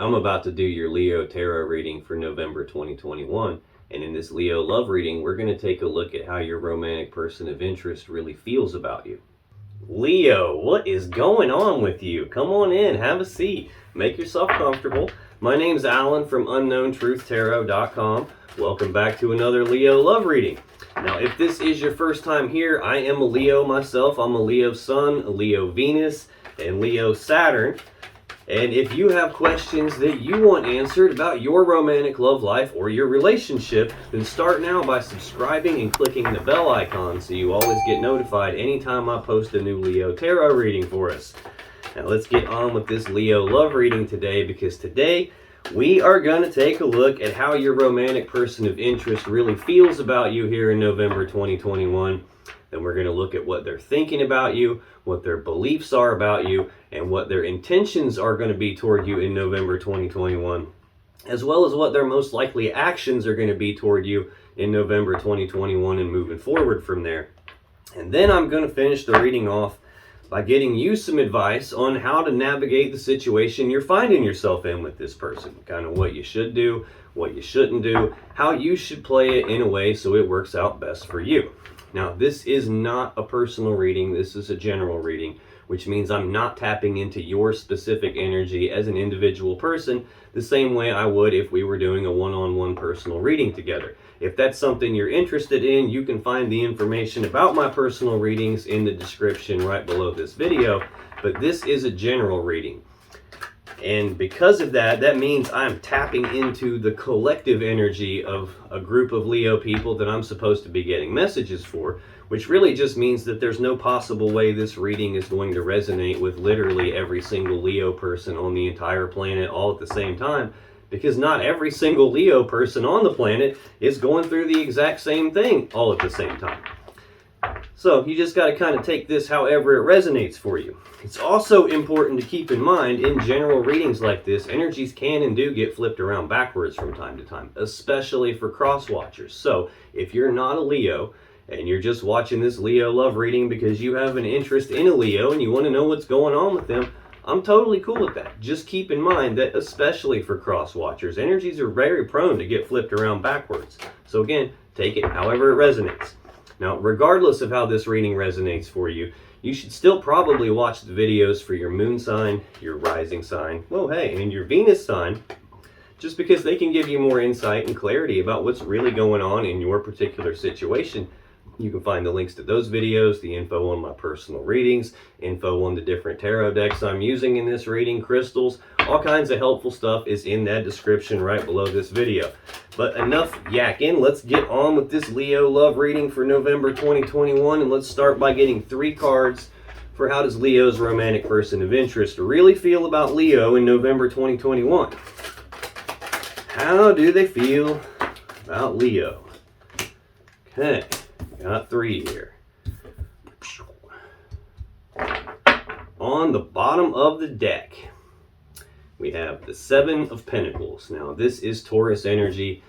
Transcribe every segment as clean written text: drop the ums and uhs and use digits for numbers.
I'm about to do your Leo tarot reading for November 2021. And in this Leo love reading, we're going to take a look at how your romantic person of interest really feels about you. Leo, what is going on with you? Come on in, have a seat, make yourself comfortable. My name's Alan from UnknownTruthTarot.com. Welcome back to another Leo love reading. Now, if this is your first time here, I am a Leo myself. I'm a Leo Sun, a Leo Venus, and Leo Saturn. And if you have questions that you want answered about your romantic love life or your relationship, then start now by subscribing and clicking the bell icon so you always get notified anytime I post a new Leo tarot reading for us. Now let's get on with this Leo love reading today, because today we are going to take a look at how your romantic person of interest really feels about you here in November 2021. Then we're going to look at what they're thinking about you, what their beliefs are about you, and what their intentions are going to be toward you in November 2021, as well as what their most likely actions are going to be toward you in November 2021 and moving forward from there. And then I'm going to finish the reading off by getting you some advice on how to navigate the situation you're finding yourself in with this person. Kind of what you should do, what you shouldn't do, how you should play it in a way so it works out best for you. Now, this is not a personal reading. This is a general reading, which means I'm not tapping into your specific energy as an individual person the same way I would if we were doing a one-on-one personal reading together. If that's something you're interested in, you can find the information about my personal readings in the description right below this video, but this is a general reading. And because of that, that means I'm tapping into the collective energy of a group of Leo people that I'm supposed to be getting messages for, which really just means that there's no possible way this reading is going to resonate with literally every single Leo person on the entire planet all at the same time, because not every single Leo person on the planet is going through the exact same thing all at the same time. So you just got to kind of take this however it resonates for you. It's also important to keep in mind, in general readings like this, energies can and do get flipped around backwards from time to time, especially for cross watchers. So if you're not a Leo and you're just watching this Leo love reading because you have an interest in a Leo and you want to know what's going on with them, I'm totally cool with that. Just keep in mind that especially for cross watchers, energies are very prone to get flipped around backwards. So again, take it however it resonates. Now, regardless of how this reading resonates for you, you should still probably watch the videos for your moon sign, your rising sign, and your Venus sign, just because they can give you more insight and clarity about what's really going on in your particular situation. You can find the links to those videos, the info on my personal readings, info on the different tarot decks I'm using in this reading, crystals, all kinds of helpful stuff is in that description right below this video. But enough yakking, let's get on with this Leo love reading for November 2021, and let's start by getting 3 cards for how does Leo's romantic person of interest really feel about Leo in November 2021. How do they feel about Leo? Okay. Got 3 here. On the bottom of the deck, we have the 7 of Pentacles. Now, this is Taurus energy.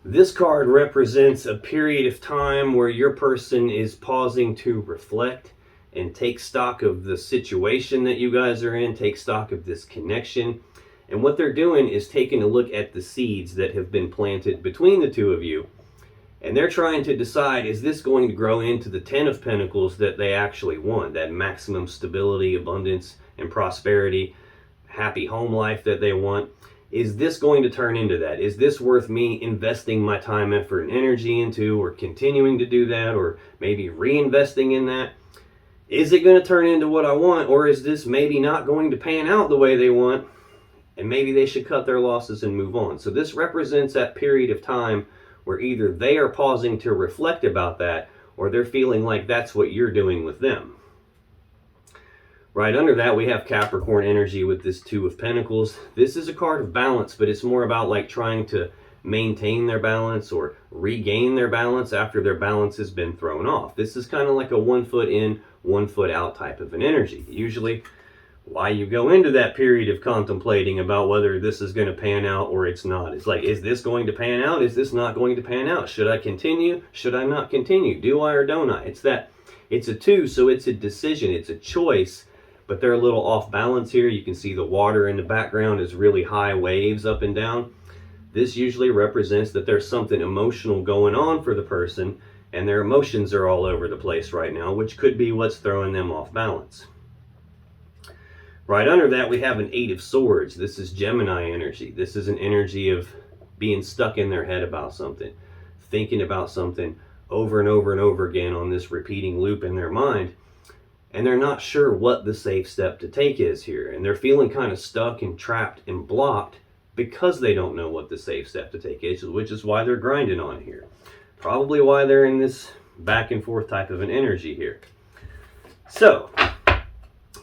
This card represents a period of time where your person is pausing to reflect and take stock of the situation that you guys are in, take stock of this connection. And what they're doing is taking a look at the seeds that have been planted between the two of you. And they're trying to decide, is this going to grow into the 10 of Pentacles that they actually want? That maximum stability, abundance, and prosperity, happy home life that they want. Is this going to turn into that? Is this worth me investing my time, effort, and energy into, or continuing to do that, or maybe reinvesting in that? Is it going to turn into what I want, or is this maybe not going to pan out the way they want, and maybe they should cut their losses and move on? So this represents that period of time where either they are pausing to reflect about that, or they're feeling like that's what you're doing with them. Right under that, we have Capricorn energy with this 2 of Pentacles. This is a card of balance, but it's more about like trying to maintain their balance or regain their balance after their balance has been thrown off. This is kind of like a 1 foot in, 1 foot out type of an energy. Usually, why you go into that period of contemplating about whether this is going to pan out or it's not. It's like, is this going to pan out? Is this not going to pan out? Should I continue? Should I not continue? Do I or don't I? It's a 2, so it's a decision. It's a choice but they're a little off balance here. You can see the water in the background is really high waves up and down. This usually represents that there's something emotional going on for the person, and their emotions are all over the place right now, which could be what's throwing them off balance. Right under that, we have an 8 of Swords. This is Gemini energy. This is an energy of being stuck in their head about something, thinking about something over and over and over again on this repeating loop in their mind. And they're not sure what the safe step to take is here. And they're feeling kind of stuck and trapped and blocked because they don't know what the safe step to take is, which is why they're grinding on here. Probably why they're in this back and forth type of an energy here. So,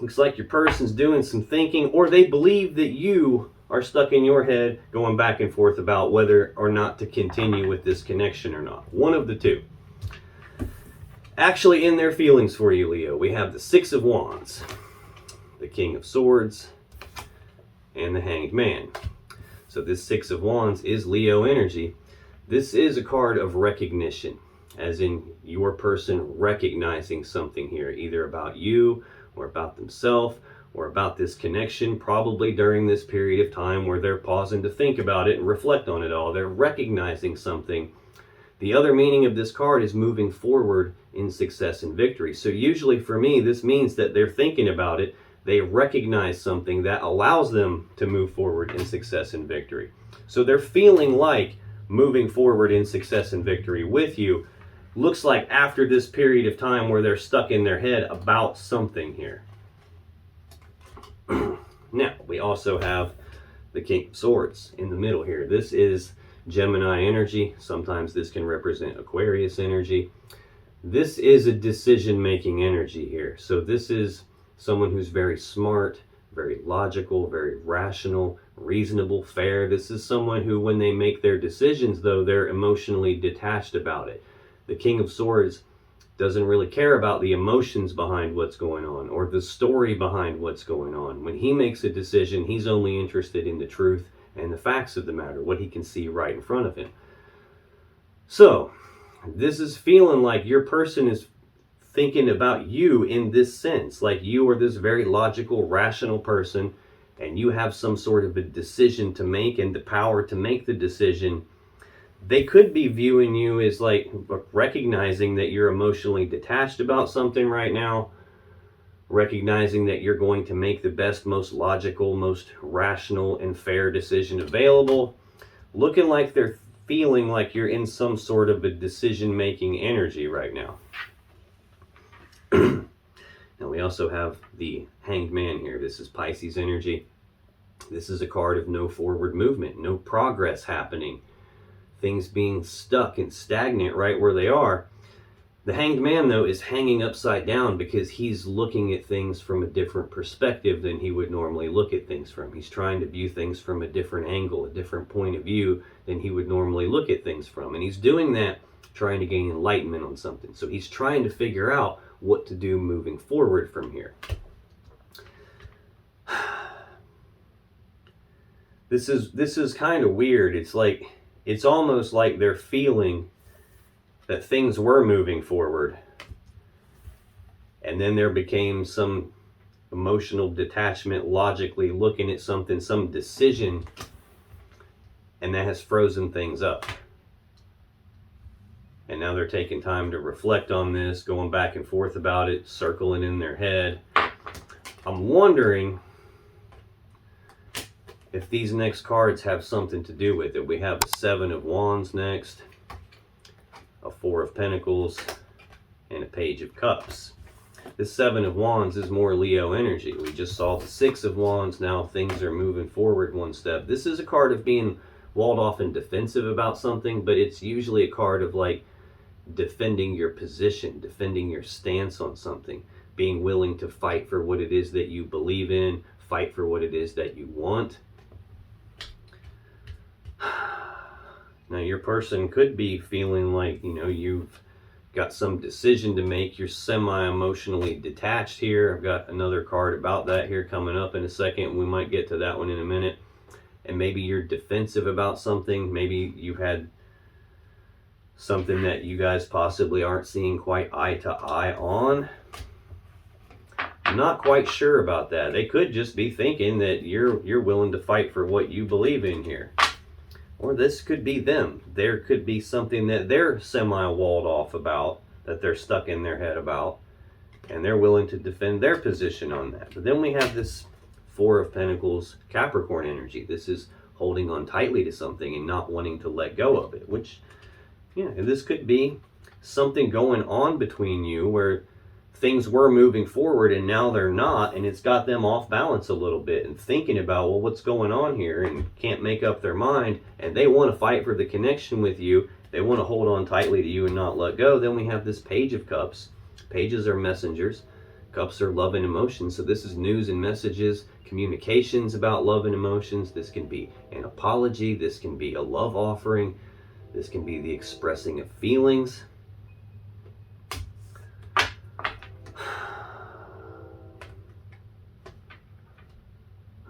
looks like your person's doing some thinking, or they believe that you are stuck in your head going back and forth about whether or not to continue with this connection or not. One of the two. Actually, in their feelings for you, Leo, we have the 6 of Wands, the King of Swords, and the Hanged Man. So this 6 of Wands is Leo energy. This is a card of recognition, as in your person recognizing something here, either about you or about themselves or about this connection, probably during this period of time where they're pausing to think about it and reflect on it all. They're recognizing something. The other meaning of this card is moving forward in success and victory. So usually for me, this means that they're thinking about it. They recognize something that allows them to move forward in success and victory. So they're feeling like moving forward in success and victory with you. Looks like after this period of time where they're stuck in their head about something here. Now, we also have the King of Swords in the middle here. This is Gemini energy. Sometimes this can represent Aquarius energy. This is a decision-making energy here. So this is someone who's very smart, very logical, very rational, reasonable, fair. This is someone who, when they make their decisions, though, they're emotionally detached about it. The King of Swords doesn't really care about the emotions behind what's going on or the story behind what's going on. When he makes a decision, he's only interested in the truth and the facts of the matter, what he can see right in front of him. So, this is feeling like your person is thinking about you in this sense, like you are this very logical, rational person, and you have some sort of a decision to make and the power to make the decision. They could be viewing you as like recognizing that you're emotionally detached about something right now, recognizing that you're going to make the best, most logical, most rational and fair decision available, looking like they're feeling like you're in some sort of a decision-making energy right now. Now we also have the Hanged Man here. This is Pisces energy. This is a card of no forward movement, no progress happening, things being stuck and stagnant right where they are. The Hanged Man, though, is hanging upside down because he's looking at things from a different perspective than he would normally look at things from. He's trying to view things from a different angle, a different point of view than he would normally look at things from. And he's doing that trying to gain enlightenment on something. So he's trying to figure out what to do moving forward from here. This is kind of weird. It's almost like they're feeling that things were moving forward, and then there became some emotional detachment, logically looking at something, some decision, and that has frozen things up. And now they're taking time to reflect on this, going back and forth about it, circling in their head. I'm wondering if these next cards have something to do with it. We have the 7 of Wands next, a 4 of Pentacles, and a Page of Cups. This 7 of Wands is more Leo energy. We just saw the 6 of Wands. Now things are moving forward one step. This is a card of being walled off and defensive about something, but it's usually a card of like defending your position, defending your stance on something, being willing to fight for what it is that you believe in, fight for what it is that you want. Now your person could be feeling like, you've got some decision to make. You're semi-emotionally detached here. I've got another card about that here coming up in a second. We might get to that one in a minute. And maybe you're defensive about something. Maybe you had something that you guys possibly aren't seeing quite eye to eye on. I'm not quite sure about that. They could just be thinking that you're willing to fight for what you believe in here. Or this could be them. There could be something that they're semi-walled off about, that they're stuck in their head about, and they're willing to defend their position on that. But then we have this Four of Pentacles Capricorn energy. This is holding on tightly to something and not wanting to let go of it, which, yeah, this could be something going on between you where things were moving forward and now they're not, and it's got them off balance a little bit and thinking about, well, what's going on here, and can't make up their mind, and they want to fight for the connection with you. They want to hold on tightly to you and not let go. Then we have this Page of Cups. Pages are messengers. Cups are love and emotions. So this is news and messages, communications about love and emotions. This can be an apology. This can be a love offering. This can be the expressing of feelings.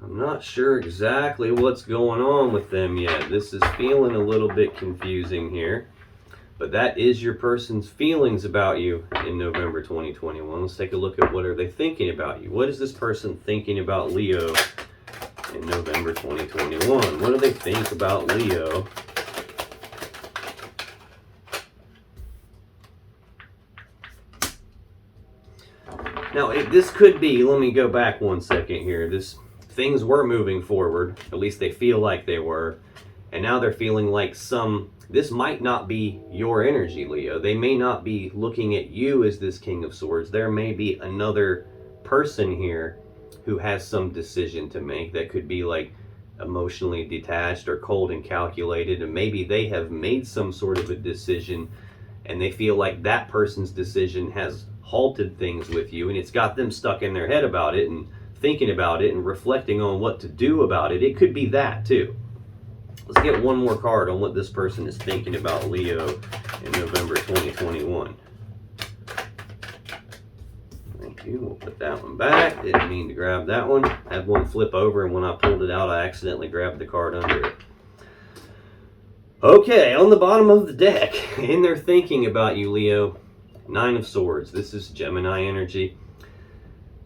I'm not sure exactly what's going on with them yet. This is feeling a little bit confusing here. But that is your person's feelings about you in November 2021. Let's take a look at what are they thinking about you. What is this person thinking about Leo in November 2021? What do they think about Leo? Now, this could be, let me go back one second here. Things were moving forward, at least they feel like they were, and now they're feeling like this might not be your energy, Leo. They may not be looking at you as this King of Swords. There may be another person here who has some decision to make that could be like emotionally detached or cold and calculated, and maybe they have made some sort of a decision and they feel like that person's decision has halted things with you, and it's got them stuck in their head about it and thinking about it and reflecting on what to do about it. It could be that too. Let's get one more card on what this person is thinking about Leo in November 2021. Thank you. We'll put that one back. Didn't mean to grab that one. I had one flip over, and when I pulled it out, I accidentally grabbed the card under it. Okay, on the bottom of the deck, in their thinking about you, Leo, Nine of Swords. This is Gemini energy.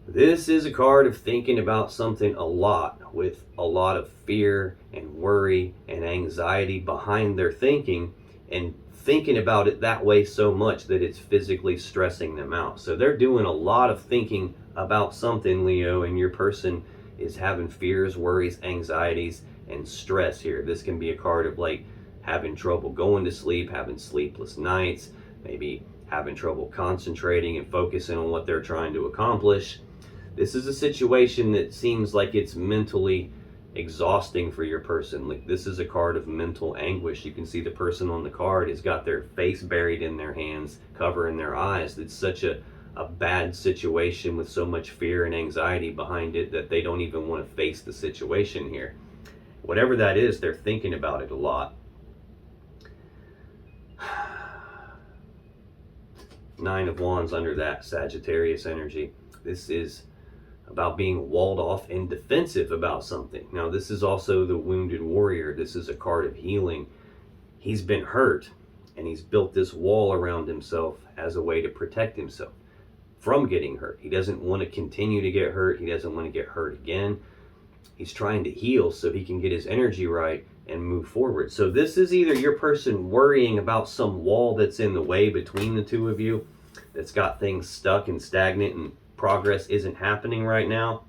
This is a card of thinking about something a lot, with a lot of fear and worry and anxiety behind their thinking, and thinking about it that way so much that it's physically stressing them out. So they're doing a lot of thinking about something, Leo, and your person is having fears, worries, anxieties, and stress here. This can be a card of like having trouble going to sleep, having sleepless nights, maybe having trouble concentrating and focusing on what they're trying to accomplish. This is a situation that seems like it's mentally exhausting for your person. Like, this is a card of mental anguish. You can see the person on the card has got their face buried in their hands, covering their eyes. It's such a bad situation with so much fear and anxiety behind it that they don't even want to face the situation here. Whatever that is, they're thinking about it a lot. Nine of Wands under that Sagittarius energy. This is about being walled off and defensive about something. Now, this is also the Wounded Warrior. This is a card of healing. He's been hurt, and he's built this wall around himself as a way to protect himself from getting hurt. He doesn't want to continue to get hurt. He doesn't want to get hurt again. He's trying to heal so he can get his energy right and move forward. So this is either your person worrying about some wall that's in the way between the two of you, that's got things stuck and stagnant and progress isn't happening right now,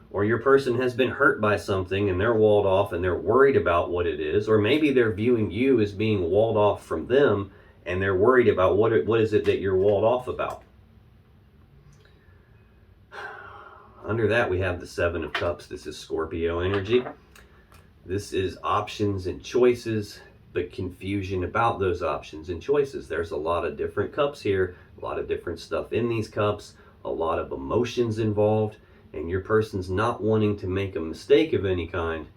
or your person has been hurt by something and they're walled off and they're worried about what it is, or maybe they're viewing you as being walled off from them and they're worried about what is it that you're walled off about. Under that, we have the Seven of Cups. This is Scorpio energy. This is options and choices, but confusion about those options and choices. There's a lot of different cups here, a lot of different stuff in these cups, a lot of emotions involved, and your person's not wanting to make a mistake of any kind,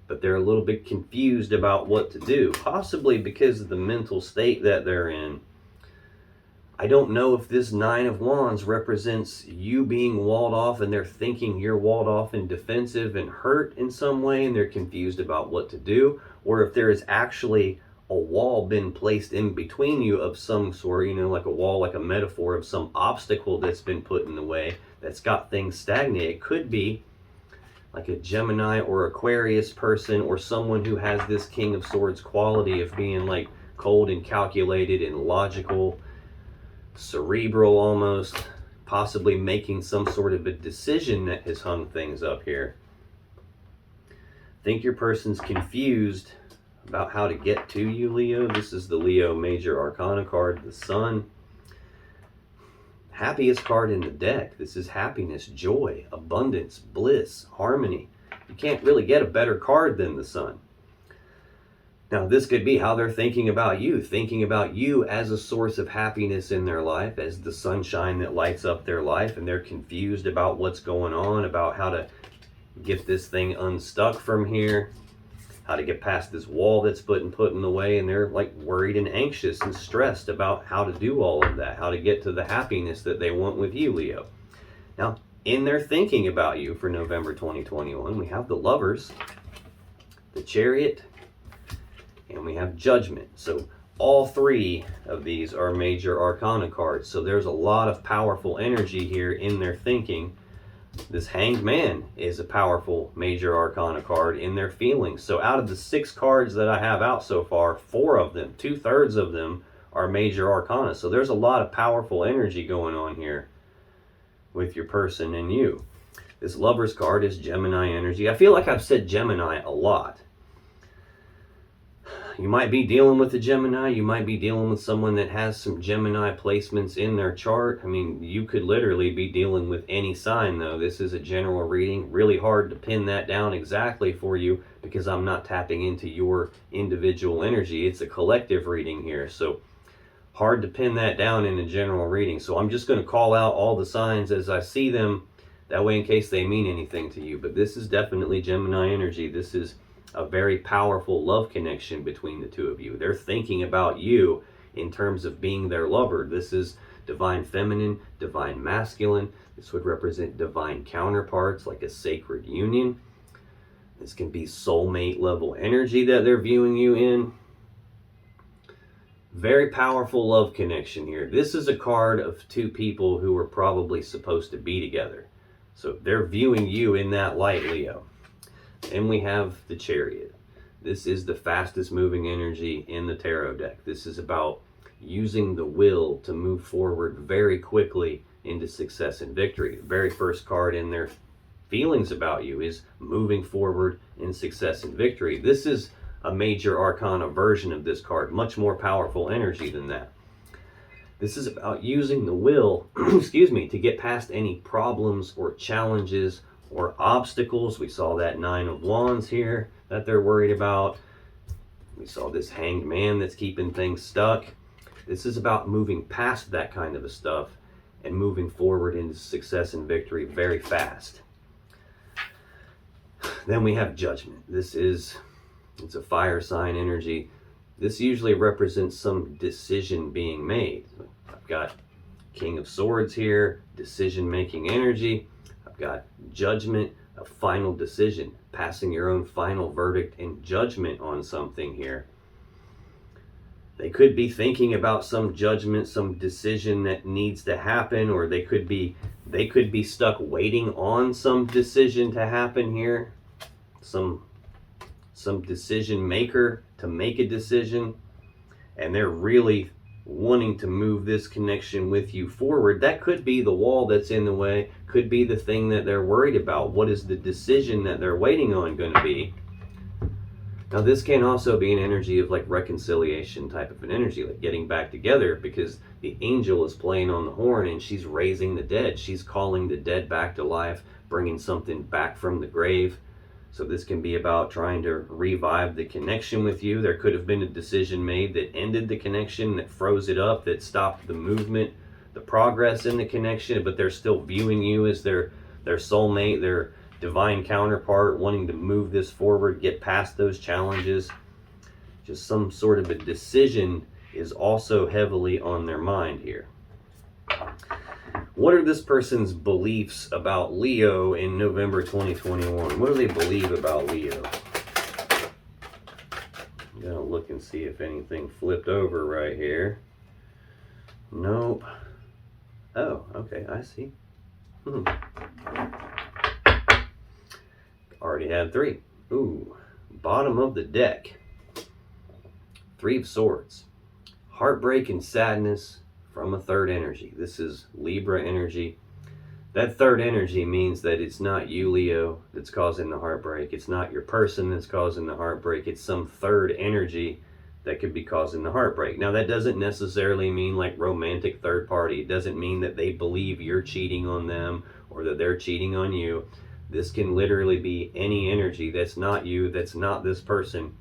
but they're a little bit confused about what to do, possibly because of the mental state that they're in. I don't know if this Nine of Wands represents you being walled off and they're thinking you're walled off and defensive and hurt in some way and they're confused about what to do, or if there is actually a wall been placed in between you of some sort, like a wall, like a metaphor of some obstacle that's been put in the way that's got things stagnant. It could be like a Gemini or Aquarius person, or someone who has this King of Swords quality of being like cold and calculated and logical, cerebral almost, possibly making some sort of a decision that has hung things up here. I think your person's confused about how to get to you, Leo. This is the Leo Major Arcana card, the Sun. Happiest card in the deck. This is happiness, joy, abundance, bliss, harmony. You can't really get a better card than the Sun. Now, this could be how they're thinking about you as a source of happiness in their life, as the sunshine that lights up their life, and they're confused about what's going on, about how to get this thing unstuck from here, how to get past this wall that's put in the way, and they're like worried and anxious and stressed about how to do all of that, how to get to the happiness that they want with you, Leo. Now, in their thinking about you for November 2021, we have the Lovers, the Chariot, and we have Judgment. So all three of these are major arcana cards. So there's a lot of powerful energy here in their thinking. This Hanged Man is a powerful major arcana card in their feelings. So out of the 6 cards that I have out so far, 4 of them, 2/3 of them, are major arcana. So there's a lot of powerful energy going on here with your person and you. This Lovers card is Gemini energy. I feel like I've said Gemini a lot. You might be dealing with a Gemini. You might be dealing with someone that has some Gemini placements in their chart. I mean, you could literally be dealing with any sign, though. This is a general reading. Really hard to pin that down exactly for you because I'm not tapping into your individual energy. It's a collective reading here, so hard to pin that down in a general reading. So I'm just going to call out all the signs as I see them, that way in case they mean anything to you. But this is definitely Gemini energy. This is a very powerful love connection between the two of you. They're thinking about you in terms of being their lover. This is divine feminine, divine masculine. This would represent divine counterparts, like a sacred union. This can be soulmate level energy that they're viewing you in. Very powerful love connection here. This is a card of 2 people who were probably supposed to be together. So they're viewing you in that light, Leo. And we have the Chariot. This is the fastest moving energy in the tarot deck. This is about using the will to move forward very quickly into success and victory. The very first card in their feelings about you is moving forward in success and victory. This is a major arcana version of this card, much more powerful energy than that. This is about using the will, excuse me, to get past any problems or challenges or obstacles. We saw that 9 of Wands here that they're worried about. We saw this Hanged Man that's keeping things stuck. This is about moving past that kind of stuff and moving forward into success and victory very fast. Then we have Judgment. It's a fire sign energy. This usually represents some decision being made. I've got King of Swords here, decision-making energy. I've got Judgment, a final decision, passing your own final verdict and judgment on something here. They could be thinking about some judgment, some decision that needs to happen, or they could be stuck waiting on some decision to happen here. Some decision maker to make a decision, and they're really wanting to move this connection with you forward. That could be the wall that's in the way, could be the thing that they're worried about. What is the decision that they're waiting on going to be? Now, this can also be an energy of like reconciliation type of an energy, like getting back together, because the angel is playing on the horn and she's raising the dead. She's calling the dead back to life, bringing something back from the grave. So this can be about trying to revive the connection with you. There could have been a decision made that ended the connection, that froze it up, that stopped the movement, the progress in the connection, but they're still viewing you as their soulmate, their divine counterpart, wanting to move this forward, get past those challenges. Just some sort of a decision is also heavily on their mind here. What are this person's beliefs about Leo in November 2021? What do they believe about Leo? I'm going to look and see if anything flipped over right here. Nope. Oh, okay, I see. Already had 3. Ooh, bottom of the deck. 3 of Swords. Heartbreak and sadness from a third energy. This is Libra energy. That third energy means that it's not you, Leo, that's causing the heartbreak. It's not your person that's causing the heartbreak. It's some third energy that could be causing the heartbreak. Now, that doesn't necessarily mean like romantic third party. It doesn't mean that they believe you're cheating on them or that they're cheating on you. This can literally be any energy that's not you, that's not this person,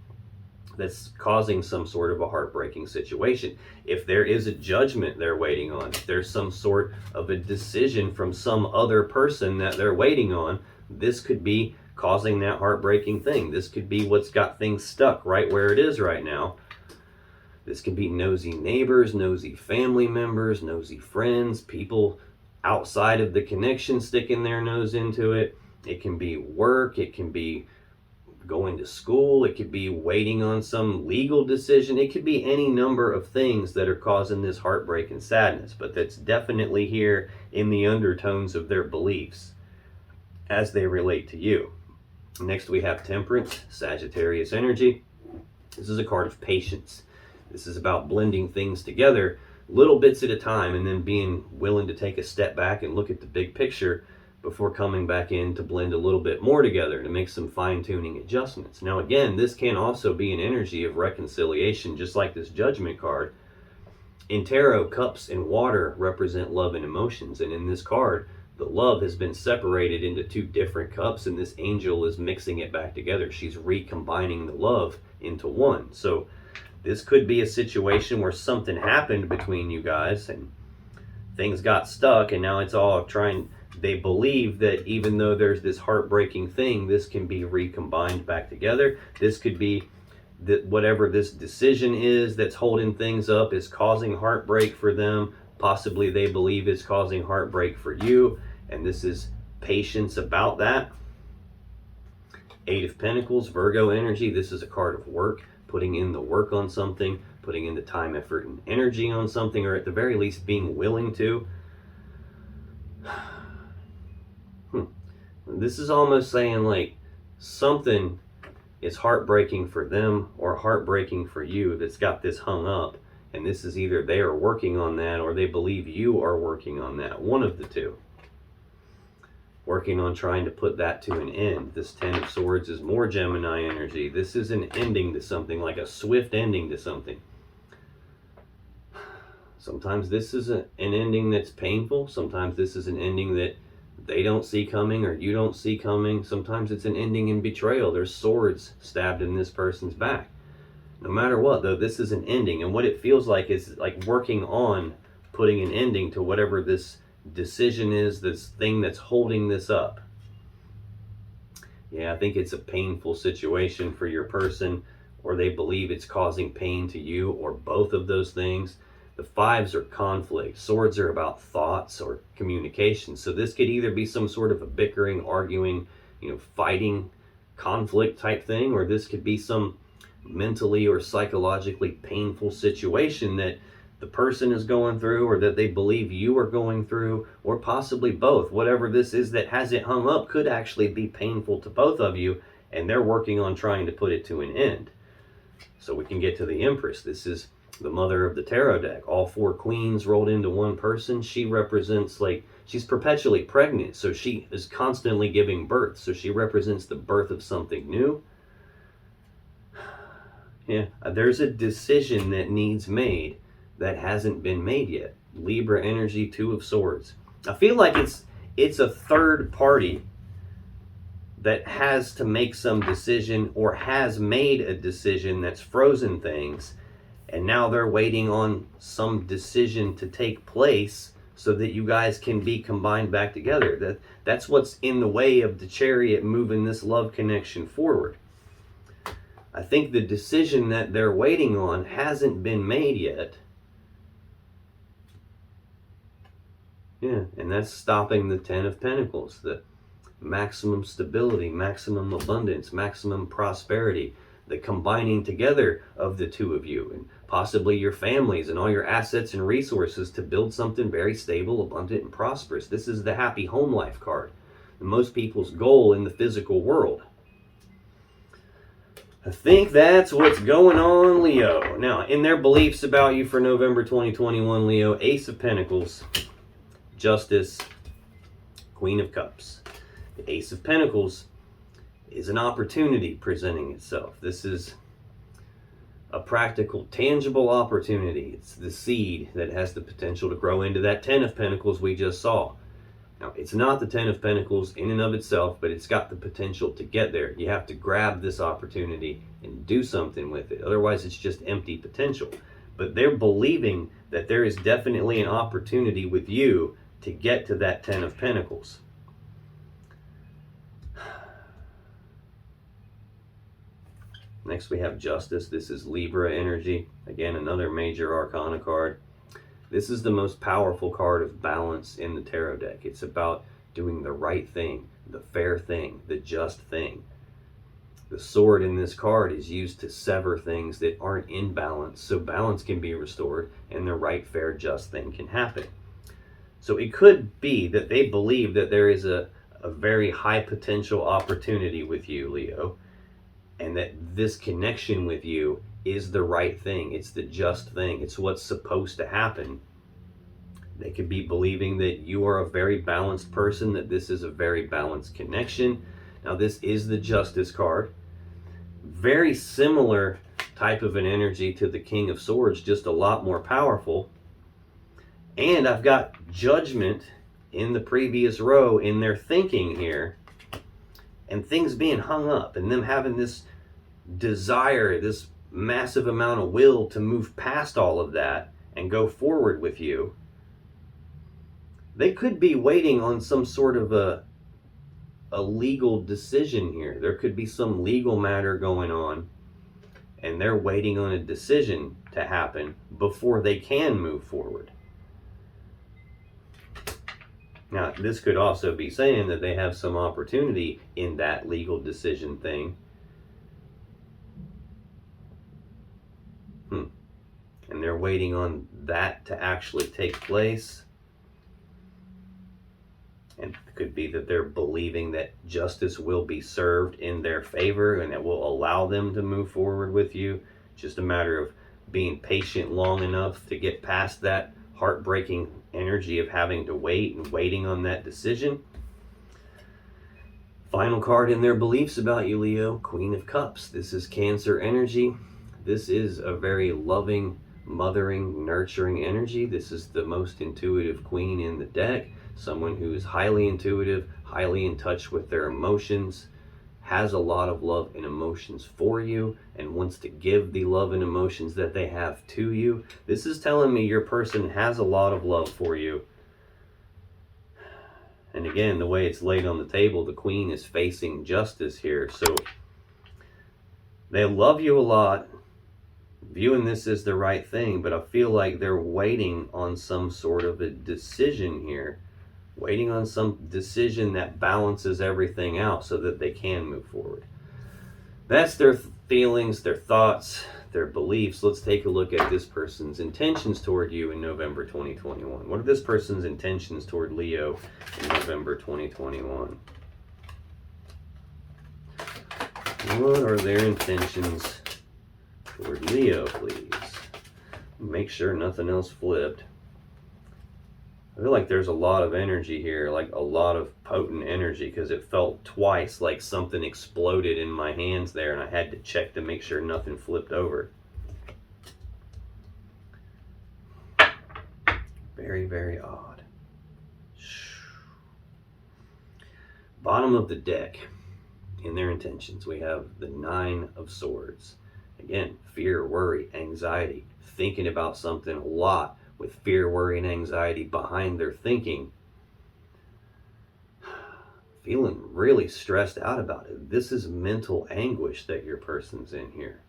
that's causing some sort of a heartbreaking situation. If there is a judgment they're waiting on, if there's some sort of a decision from some other person that they're waiting on, this could be causing that heartbreaking thing. This could be what's got things stuck right where it is right now. This could be nosy neighbors, nosy family members, nosy friends, people outside of the connection sticking their nose into it. It can be work, it can be going to school, it could be waiting on some legal decision, it could be any number of things that are causing this heartbreak and sadness, but that's definitely here in the undertones of their beliefs as they relate to you. Next we have Temperance, Sagittarius energy. This is a card of patience. This is about blending things together little bits at a time and then being willing to take a step back and look at the big picture before coming back in to blend a little bit more together to make some fine-tuning adjustments. Now again, this can also be an energy of reconciliation, just like this Judgment card. In tarot, cups and water represent love and emotions, and in this card, the love has been separated into 2 different cups, and this angel is mixing it back together. She's recombining the love into one. So this could be a situation where something happened between you guys and things got stuck, and now it's all trying. They believe that even though there's this heartbreaking thing, this can be recombined back together. This could be that whatever this decision is that's holding things up is causing heartbreak for them. Possibly they believe it's causing heartbreak for you, and this is patience about that. 8 of Pentacles, Virgo energy. This is a card of work, putting in the work on something, putting in the time, effort, and energy on something, or at the very least being willing to. This is almost saying like something is heartbreaking for them or heartbreaking for you that's got this hung up, and this is either they are working on that or they believe you are working on that. One of the two. Working on trying to put that to an end. This 10 of Swords is more Gemini energy. This is an ending to something, like a swift ending to something. Sometimes this is an ending that's painful. Sometimes this is an ending that they don't see coming or you don't see coming. Sometimes it's an ending in betrayal. There's swords stabbed in this person's back. No matter what, though, this is an ending. And what it feels like is like working on putting an ending to whatever this decision is, this thing that's holding this up. Yeah, I think it's a painful situation for your person, or they believe it's causing pain to you, or both of those things. The 5s are conflict. Swords are about thoughts or communication. So this could either be some sort of a bickering, arguing, fighting, conflict type thing, or this could be some mentally or psychologically painful situation that the person is going through, or that they believe you are going through, or possibly both. Whatever this is that has it hung up could actually be painful to both of you, and they're working on trying to put it to an end. So we can get to the Empress. This is the mother of the tarot deck. All 4 queens rolled into one person. She represents, like, she's perpetually pregnant, so she is constantly giving birth. So she represents the birth of something new. Yeah, there's a decision that needs made that hasn't been made yet. Libra energy, 2 of Swords. I feel like it's a third party that has to make some decision or has made a decision that's frozen things, and now they're waiting on some decision to take place so that you guys can be combined back together. That's what's in the way of the Chariot moving this love connection forward. I think the decision that they're waiting on hasn't been made yet. Yeah, and that's stopping the 10 of Pentacles, the maximum stability, maximum abundance, maximum prosperity. the combining together of the two of you, and possibly your families and all your assets and resources to build something very stable, abundant, and prosperous. This is the happy home life card, most people's goal in the physical world. I think that's what's going on, Leo. Now, in their beliefs about you for November 2021, Leo, Ace of Pentacles, Justice, Queen of Cups. The Ace of Pentacles is an opportunity presenting itself. This is a practical, tangible opportunity. It's the seed that has the potential to grow into that Ten of Pentacles we just saw. Now, it's not the Ten of Pentacles in and of itself, but it's got the potential to get there. You have to grab this opportunity and do something with it. Otherwise, it's just empty potential. But they're believing that there is definitely an opportunity with you to get to that Ten of Pentacles. Next, we have Justice. This is Libra energy. Again, another major arcana card. This is the most powerful card of balance in the tarot deck. It's about doing the right thing, the fair thing, the just thing. The sword in this card is used to sever things that aren't in balance, so balance can be restored and the right, fair, just thing can happen. So it could be that they believe that there is a very high potential opportunity with you, Leo, and that this connection with you is the right thing. It's the just thing. It's what's supposed to happen. They could be believing that you are a very balanced person, that this is a very balanced connection. Now, this is the Justice card. Very similar type of an energy to the King of Swords, just a lot more powerful. And I've got Judgment in the previous row in their thinking here, and things being hung up, and them having this desire, this massive amount of will to move past all of that and go forward with you. They could be waiting on some sort of a legal decision here. There could be some legal matter going on, and they're waiting on a decision to happen before they can move forward. Now, this could also be saying that they have some opportunity in that legal decision thing. And they're waiting on that to actually take place. And it could be that they're believing that justice will be served in their favor and it will allow them to move forward with you. Just a matter of being patient long enough to get past that heartbreaking energy of having to wait and waiting on that decision. Final card in their beliefs about you, Leo, Queen of Cups. This is Cancer energy. This is a very loving, mothering, nurturing energy. This is the most intuitive queen in the deck. Someone who is highly intuitive, highly in touch with their emotions, has a lot of love and emotions for you, and wants to give the love and emotions that they have to you. This is telling me your person has a lot of love for you. And again, the way it's laid on the table, the queen is facing justice here. So they love you a lot, viewing this as the right thing, but I feel like they're waiting on some sort of a decision here. Waiting on some decision that balances everything out so that they can move forward. That's their feelings, their thoughts, their beliefs. Let's take a look at this person's intentions toward you in November 2021. What are this person's intentions toward Leo in November 2021? What are their intentions toward Leo, please? Make sure nothing else flipped. I feel like there's a lot of energy here, like a lot of potent energy, because it felt twice like something exploded in my hands there, and I had to check to make sure nothing flipped over. Very, very odd. Bottom of the deck, in their intentions, we have the Nine of Swords. Again, fear, worry, anxiety, thinking about something a lot, with fear, worry, and anxiety behind their thinking. Feeling really stressed out about it. This is mental anguish that your person's in here.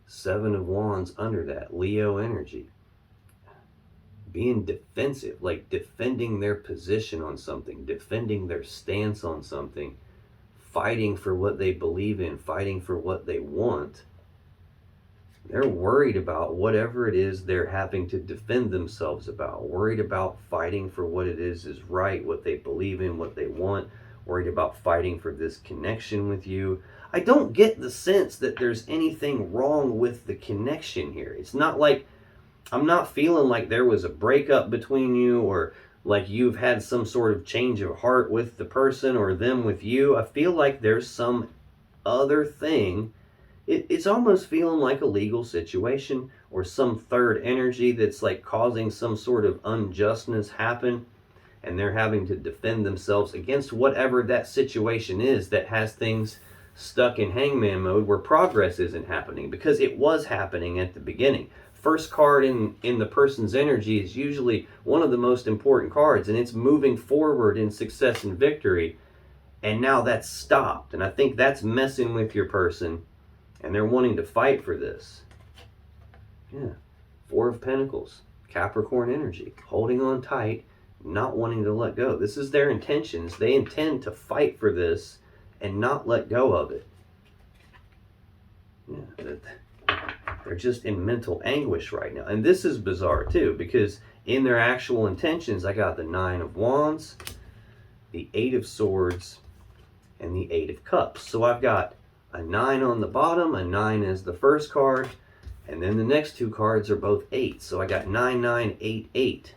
Seven of Wands under that, Leo energy. Being defensive, like defending their position on something, defending their stance on something, fighting for what they believe in, fighting for what they want. They're worried about whatever it is they're having to defend themselves about, worried about fighting for what it is right, what they believe in, what they want, worried about fighting for this connection with you. I don't get the sense that there's anything wrong with the connection here. It's not like, I'm not feeling like there was a breakup between you, or like you've had some sort of change of heart with the person or them with you. I feel like there's some other thing. It's almost feeling like a legal situation or some third energy that's like causing some sort of unjustness happen, and they're having to defend themselves against whatever that situation is that has things stuck in hangman mode where progress isn't happening, because it was happening at the beginning. First card in the person's energy is usually one of the most important cards, and it's moving forward in success and victory, and now that's stopped. And I think that's messing with your person, and they're wanting to fight for this. Yeah. Four of Pentacles, Capricorn energy, holding on tight, not wanting to let go. This is their intentions. They intend to fight for this and not let go of it. Yeah, they're just in mental anguish right now. And this is bizarre too, because in their actual intentions, I got the Nine of Wands, the Eight of Swords, and the Eight of Cups. So I've got a 9 on the bottom, a 9 as the first card, and then the next two cards are both 8. So I got 9, 9, 8, 8.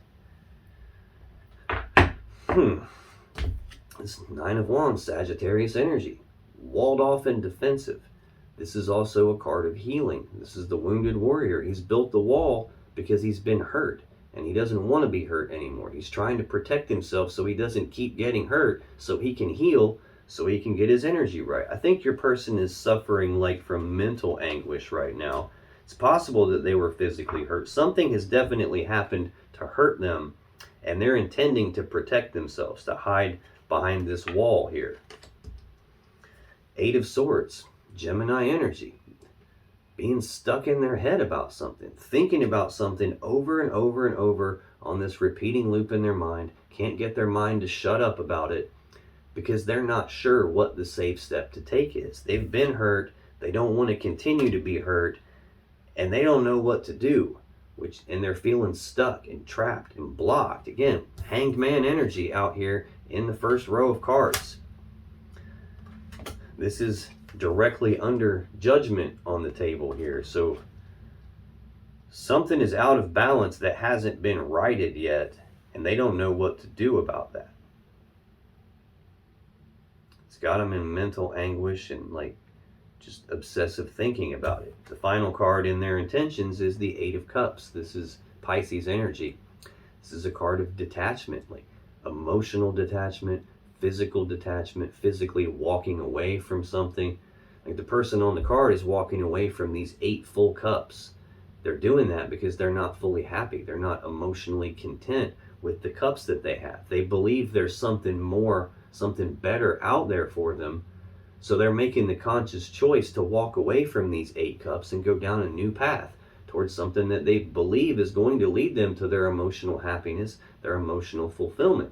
This Nine of Wands, Sagittarius energy, walled off and defensive. This is also a card of healing. This is the wounded warrior. He's built the wall because he's been hurt, and he doesn't want to be hurt anymore. He's trying to protect himself so he doesn't keep getting hurt, so he can heal, so he can get his energy right. I think your person is suffering like from mental anguish right now. It's possible that they were physically hurt. Something has definitely happened to hurt them, and they're intending to protect themselves, to hide behind this wall here. Eight of Swords, Gemini energy, being stuck in their head about something, thinking about something over and over and over on this repeating loop in their mind, can't get their mind to shut up about it because they're not sure what the safe step to take is. They've been hurt, they don't want to continue to be hurt, and they don't know what to do, and they're feeling stuck and trapped and blocked. Again, Hanged Man energy out here in the first row of cards. This is directly under Judgment on the table here. So something is out of balance that hasn't been righted yet, and they don't know what to do about that. It's got them in mental anguish and like just obsessive thinking about it. The final card in their intentions is the Eight of Cups. This is Pisces energy. This is a card of detachment, like emotional detachment, physical detachment, physically walking away from something. Like the person on the card is walking away from these 8 full cups. They're doing that because they're not fully happy. They're not emotionally content with the cups that they have. They believe there's something more, something better out there for them. So they're making the conscious choice to walk away from these 8 cups and go down a new path towards something that they believe is going to lead them to their emotional happiness, their emotional fulfillment.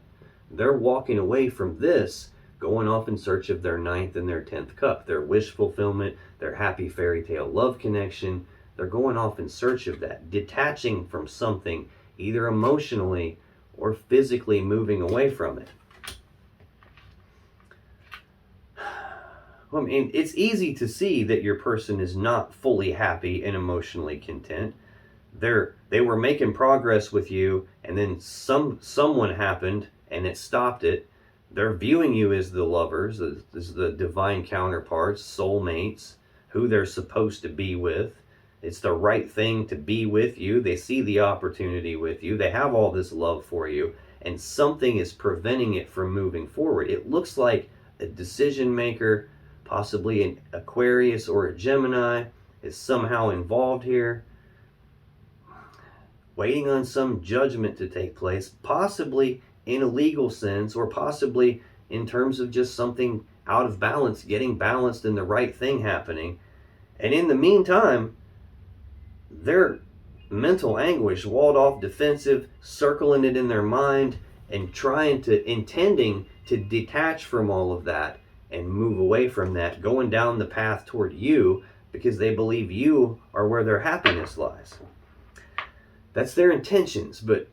They're walking away from this, going off in search of their 9th and their 10th cup, their wish fulfillment, their happy fairy tale love connection. They're going off in search of that, detaching from something, either emotionally or physically moving away from it. I mean, it's easy to see that your person is not fully happy and emotionally content. They were making progress with you, and then someone happened and it stopped it. They're viewing you as the lovers, as the divine counterparts, soulmates, who they're supposed to be with. It's the right thing to be with you. They see the opportunity with you. They have all this love for you, and something is preventing it from moving forward. It looks like a decision maker, possibly an Aquarius or a Gemini, is somehow involved here, waiting on some judgment to take place, possibly in a legal sense, or possibly in terms of just something out of balance, getting balanced and the right thing happening. And in the meantime, their mental anguish, walled off, defensive, circling it in their mind, and intending to detach from all of that and move away from that, going down the path toward you because they believe you are where their happiness lies. That's their intentions, but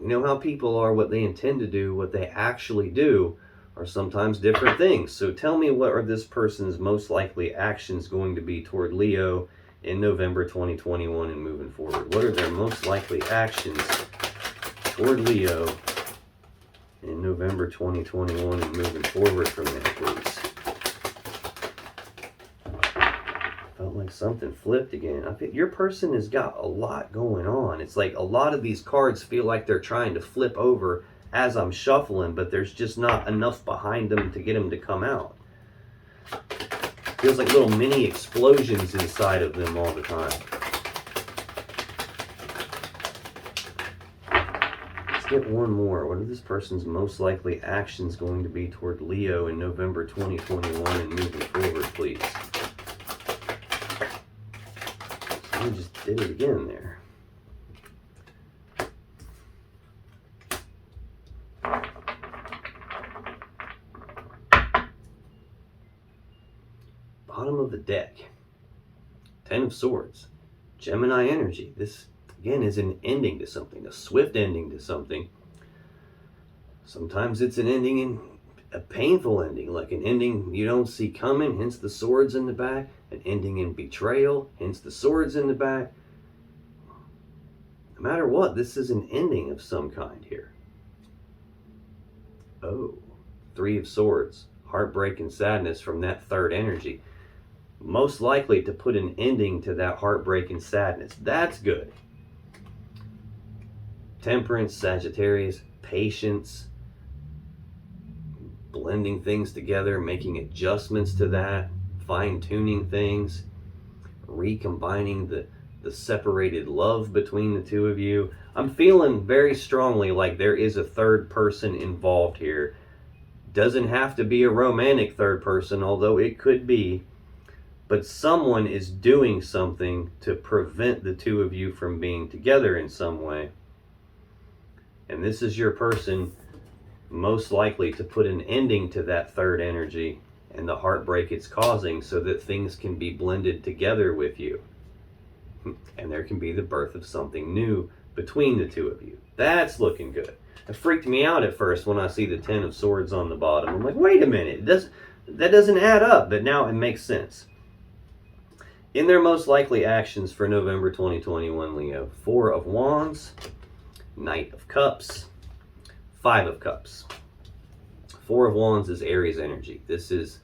you know how people are. What they intend to do, what they actually do, are sometimes different things. So tell me, what are this person's most likely actions going to be toward Leo in November 2021 and moving forward? What are their most likely actions toward Leo in November 2021 and moving forward from there, please? Felt like something flipped again. I think your person has got a lot going on. It's like a lot of these cards feel like they're trying to flip over as I'm shuffling, but there's just not enough behind them to get them to come out. Feels like little mini explosions inside of them all the time. Let's get one more. What are this person's most likely actions going to be toward Leo in November 2021 and moving forward, please? I just did it again there. Bottom of the deck. Ten of Swords. Gemini energy. This, again, is an ending to something, a swift ending to something. Sometimes it's an ending in a painful ending, like an ending you don't see coming, hence the swords in the back. An ending in betrayal, hence the swords in the back. No matter what, this is an ending of some kind here. Oh, Three of Swords. Heartbreak and sadness from that third energy. Most likely to put an ending to that heartbreak and sadness. That's good. Temperance, Sagittarius, patience, blending things together, making adjustments to that, fine-tuning things, recombining the separated love between the two of you. I'm feeling very strongly like there is a third person involved here. Doesn't have to be a romantic third person, although it could be. But someone is doing something to prevent the two of you from being together in some way. And this is your person most likely to put an ending to that third energy and the heartbreak it's causing so that things can be blended together with you. And there can be the birth of something new between the two of you. That's looking good. It freaked me out at first when I see the Ten of Swords on the bottom. I'm like, wait a minute, that doesn't add up, but now it makes sense. In their most likely actions for November 2021, Leo, Four of Wands, Knight of Cups, Five of Cups. Four of Wands is Aries energy. This is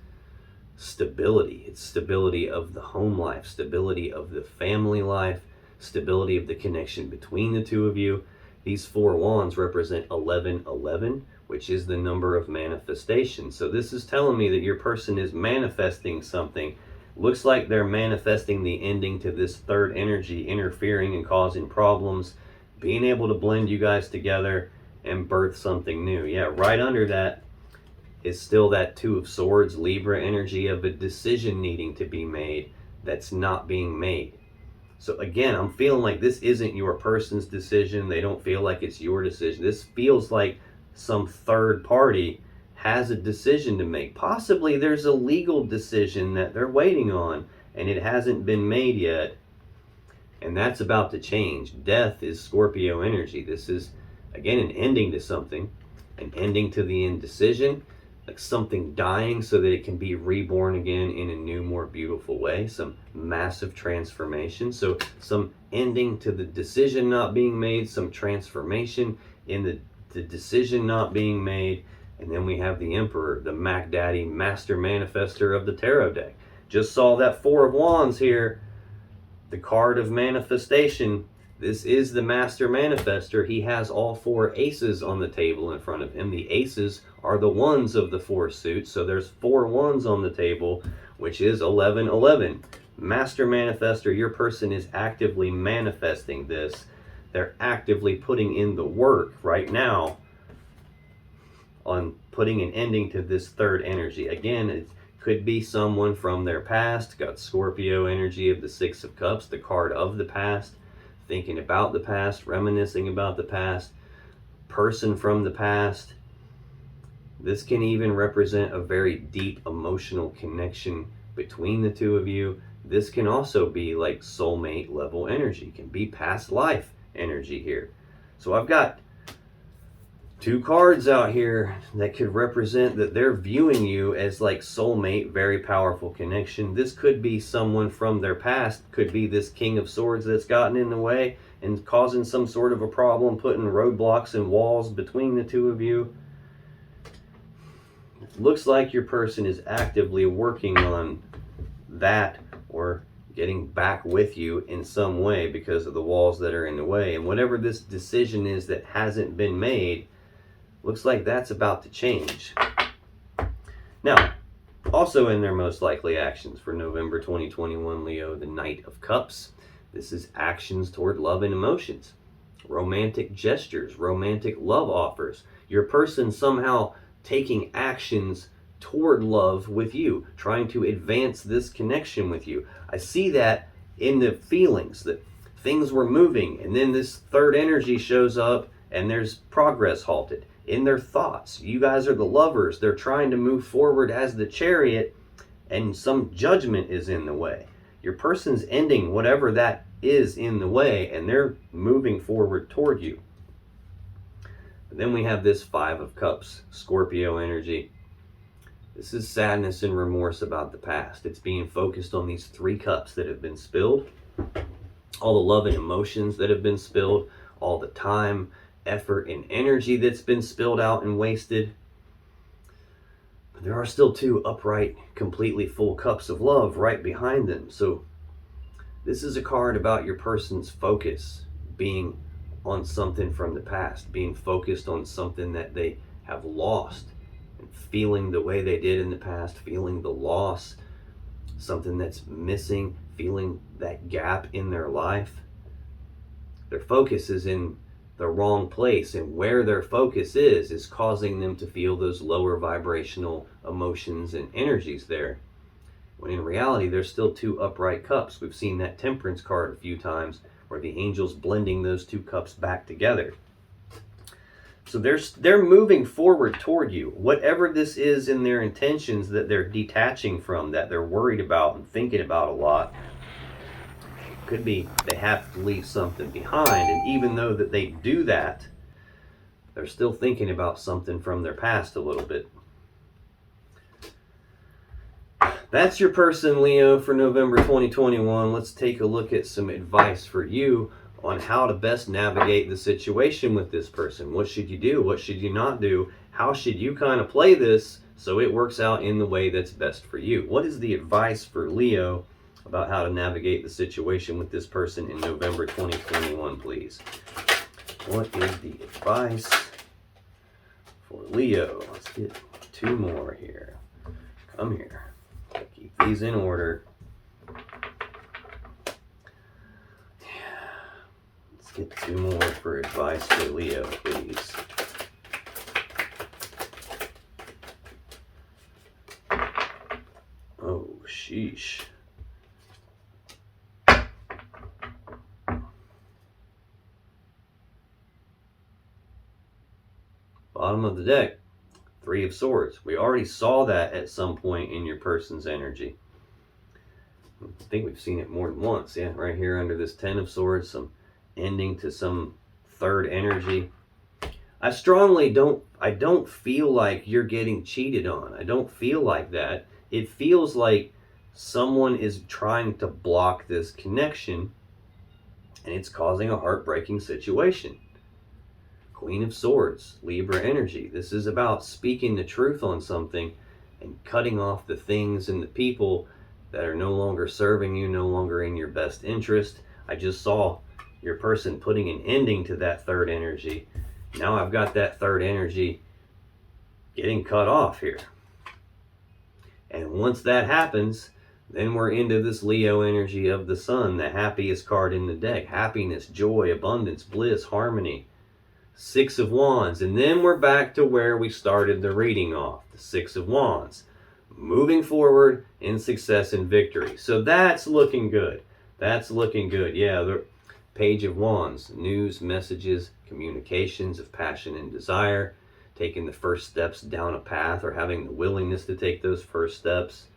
stability. It's stability of the home life, stability of the family life, stability of the connection between the two of you. These four wands represent 1111, which is the number of manifestation. So this is telling me that your person is manifesting something. Looks like they're manifesting the ending to this third energy interfering and causing problems, being able to blend you guys together and birth something new. Yeah, right under that is still that Two of Swords, Libra energy of a decision needing to be made that's not being made. So again, I'm feeling like this isn't your person's decision. They don't feel like it's your decision. This feels like some third party has a decision to make. Possibly there's a legal decision that they're waiting on and it hasn't been made yet. And that's about to change. Death is Scorpio energy. This is, again, an ending to something, an ending to the indecision, like something dying so that it can be reborn again in a new, more beautiful way. Some massive transformation. So some ending to the decision not being made, some transformation in the decision not being made. And then we have the Emperor, the Mac Daddy, master manifester of the tarot deck. Just saw that Four of Wands here, the card of manifestation. This is the master manifester. He has all four aces on the table in front of him. The aces are the ones of the four suits. So there's four ones on the table, which is 1111. Master manifester, your person is actively manifesting this. They're actively putting in the work right now on putting an ending to this third energy. Again, it could be someone from their past. Got Scorpio energy of the Six of Cups, the card of the past. Thinking about the past, reminiscing about the past, person from the past. This can even represent a very deep emotional connection between the two of you. This can also be like soulmate level energy, can be past life energy here. So I've got two cards out here that could represent that they're viewing you as like soulmate, very powerful connection. This could be someone from their past, could be this King of Swords that's gotten in the way and causing some sort of a problem, putting roadblocks and walls between the two of you. It looks like your person is actively working on that or getting back with you in some way because of the walls that are in the way. And whatever this decision is that hasn't been made, looks like that's about to change. Now, also in their most likely actions for November 2021, Leo, the Knight of Cups. This is actions toward love and emotions, romantic gestures, romantic love offers. Your person somehow taking actions toward love with you, trying to advance this connection with you. I see that in the feelings that things were moving, and then this third energy shows up and there's progress halted. In their thoughts, you guys are the lovers. They're trying to move forward as the Chariot, and some judgment is in the way. Your person's ending whatever that is in the way, and they're moving forward toward you. But then we have this Five of Cups, Scorpio energy. This is sadness and remorse about the past. It's being focused on these 3 cups that have been spilled, all the love and emotions that have been spilled, all the time, effort, and energy that's been spilled out and wasted. But there are still 2 upright, completely full cups of love right behind them. So this is a card about your person's focus being on something from the past, being focused on something that they have lost, and feeling the way they did in the past, feeling the loss, something that's missing, feeling that gap in their life. Their focus is in the wrong place, and where their focus is causing them to feel those lower vibrational emotions and energies there, when in reality there's still 2 upright cups. We've seen that Temperance card a few times where the angel's blending those 2 cups back together. So they're moving forward toward you. Whatever this is in their intentions that they're detaching from, that they're worried about and thinking about a lot, could be they have to leave something behind. And even though that they do that, they're still thinking about something from their past a little bit. That's your person, Leo, for November 2021. Let's take a look at some advice for you on how to best navigate the situation with this person. What should you do? What should you not do? How should you kind of play this so it works out in the way that's best for you? What is the advice for Leo about how to navigate the situation with this person in November 2021, please? What is the advice for Leo? Let's get 2 more here. Come here. Keep these in order. Let's get 2 more for advice for Leo, please. Oh, sheesh. Bottom of the deck, 3 of Swords. We already saw that at some point in your person's energy. I think we've seen it more than once. Yeah, right here under this 10 of Swords, some ending to some third energy. I don't feel like you're getting cheated on. I don't feel like that. It feels like someone is trying to block this connection, and it's causing a heartbreaking situation. Queen of Swords, Libra energy. This is about speaking the truth on something and cutting off the things and the people that are no longer serving you, no longer in your best interest. I just saw your person putting an ending to that third energy. Now I've got that third energy getting cut off here. And once that happens, then we're into this Leo energy of the Sun, the happiest card in the deck. Happiness, joy, abundance, bliss, harmony. 6 of Wands, and then we're back to where we started the reading off, the 6 of Wands, moving forward in success and victory. So that's looking good. That's looking good. Yeah, the Page of Wands, news, messages, communications of passion and desire, taking the first steps down a path, or having the willingness to take those first steps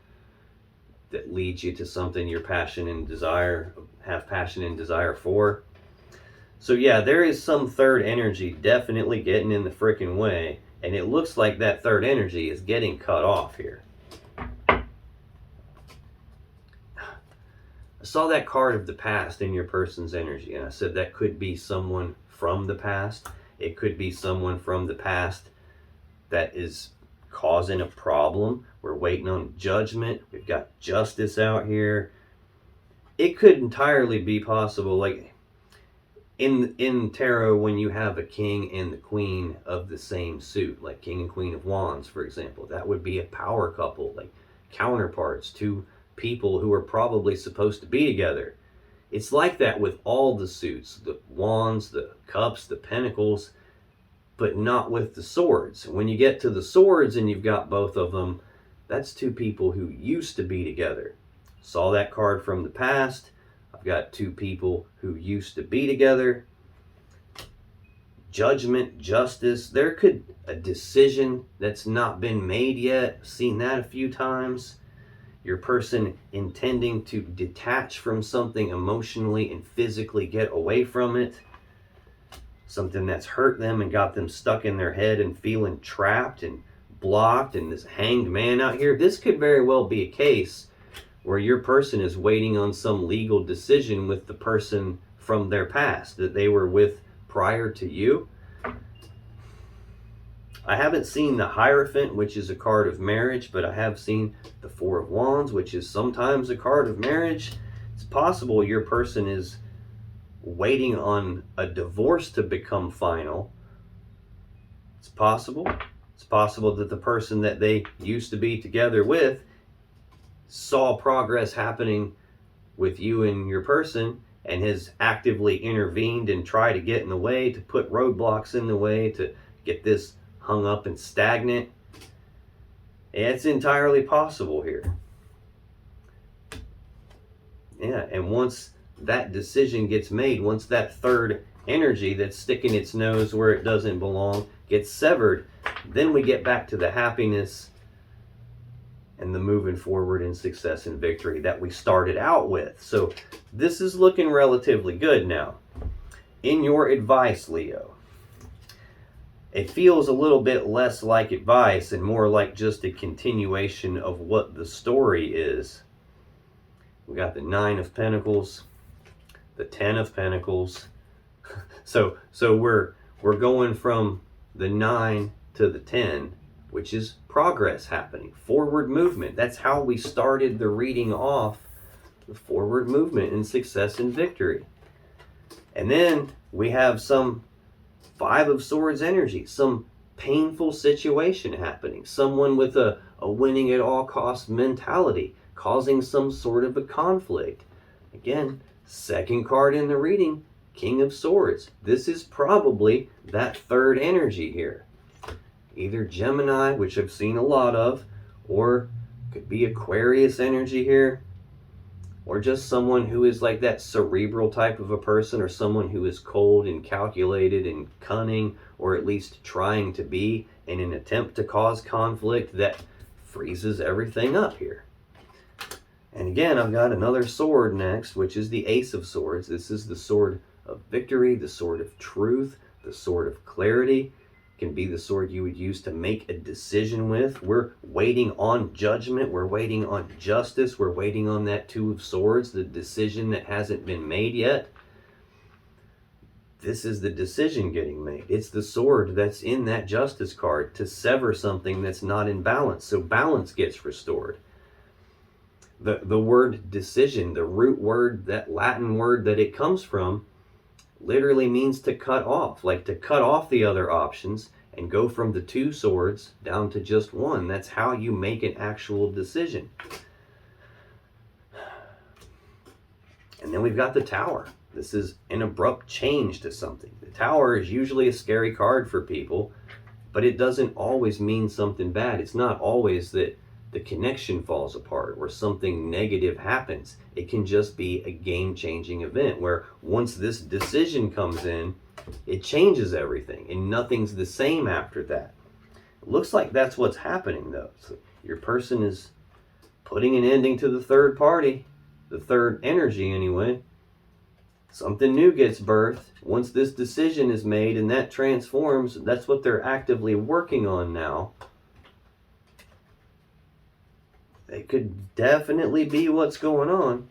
that leads you to something you're have passion and desire for. So yeah, there is some third energy definitely getting in the freaking way, and it looks like that third energy is getting cut off here. I saw that card of the past in your person's energy, and I said that could be someone from the past. It could be someone from the past that is causing a problem. We're waiting on judgment. We've got justice out here. It could entirely be possible, like in tarot, when you have a king and the queen of the same suit, like king and queen of wands, for example, that would be a power couple, like counterparts, two people who are probably supposed to be together. It's like that with all the suits, the wands, the cups, the pentacles, but not with the swords. When you get to the swords and you've got both of them, that's two people who used to be together. Saw that card from the past. I've got two people who used to be together. Judgment, justice. There could a decision that's not been made yet. Seen that a few times. Your person intending to detach from something emotionally and physically get away from it. Something that's hurt them and got them stuck in their head and feeling trapped and blocked, and this hanged man out here. This could very well be a case where your person is waiting on some legal decision with the person from their past that they were with prior to you. I haven't seen the Hierophant, which is a card of marriage, but I have seen the Four of Wands, which is sometimes a card of marriage. It's possible your person is waiting on a divorce to become final. It's possible. It's possible that the person that they used to be together with saw progress happening with you and your person and has actively intervened and tried to get in the way, to put roadblocks in the way, to get this hung up and stagnant. It's entirely possible here. Yeah, and once that decision gets made, once that third energy that's sticking its nose where it doesn't belong gets severed, then we get back to the happiness and the moving forward in success and victory that we started out with. So this is looking relatively good now. In your advice, Leo, it feels a little bit less like advice and more like just a continuation of what the story is. We got the Nine of Pentacles, the Ten of Pentacles. So we're going from the 9 to the 10, which is progress happening, forward movement. That's how we started the reading off, the forward movement in success and victory. And then we have some Five of Swords energy, some painful situation happening, someone with a winning at all costs mentality, causing some sort of a conflict. Again, second card in the reading, King of Swords. This is probably that third energy here. Either Gemini, which I've seen a lot of, or could be Aquarius energy here, or just someone who is like that cerebral type of a person, or someone who is cold and calculated and cunning, or at least trying to be, in an attempt to cause conflict that freezes everything up here. And again, I've got another sword next, which is the Ace of Swords. This is the sword of victory, the sword of truth, the sword of clarity. Can be the sword you would use to make a decision with. We're waiting on judgment. We're waiting on justice. We're waiting on that Two of Swords, the decision that hasn't been made yet. This is the decision getting made. It's the sword that's in that Justice card to sever something that's not in balance, so balance gets restored. The word decision, the root word, that Latin word that it comes from, literally means to cut off, like to cut off the other options and go from the two swords down to just one. That's how you make an actual decision. And then we've got the Tower. This is an abrupt change to something. The Tower is usually a scary card for people, but it doesn't always mean something bad. It's not always that the connection falls apart or something negative happens. It can just be a game-changing event where once this decision comes in, it changes everything and nothing's the same after that. It looks like that's what's happening, though. So your person is putting an ending to the third party, the third energy anyway. Something new gets birthed. Once this decision is made and that transforms, that's what they're actively working on now. It could definitely be what's going on.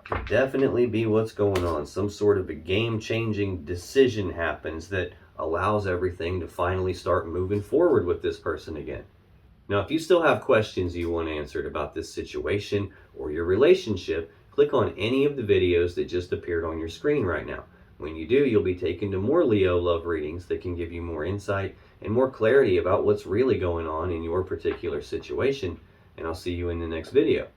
Could definitely be what's going on. Some sort of a game-changing decision happens that allows everything to finally start moving forward with this person again. Now, if you still have questions you want answered about this situation or your relationship, click on any of the videos that just appeared on your screen right now. When you do, you'll be taken to more Leo love readings that can give you more insight and more clarity about what's really going on in your particular situation. And I'll see you in the next video.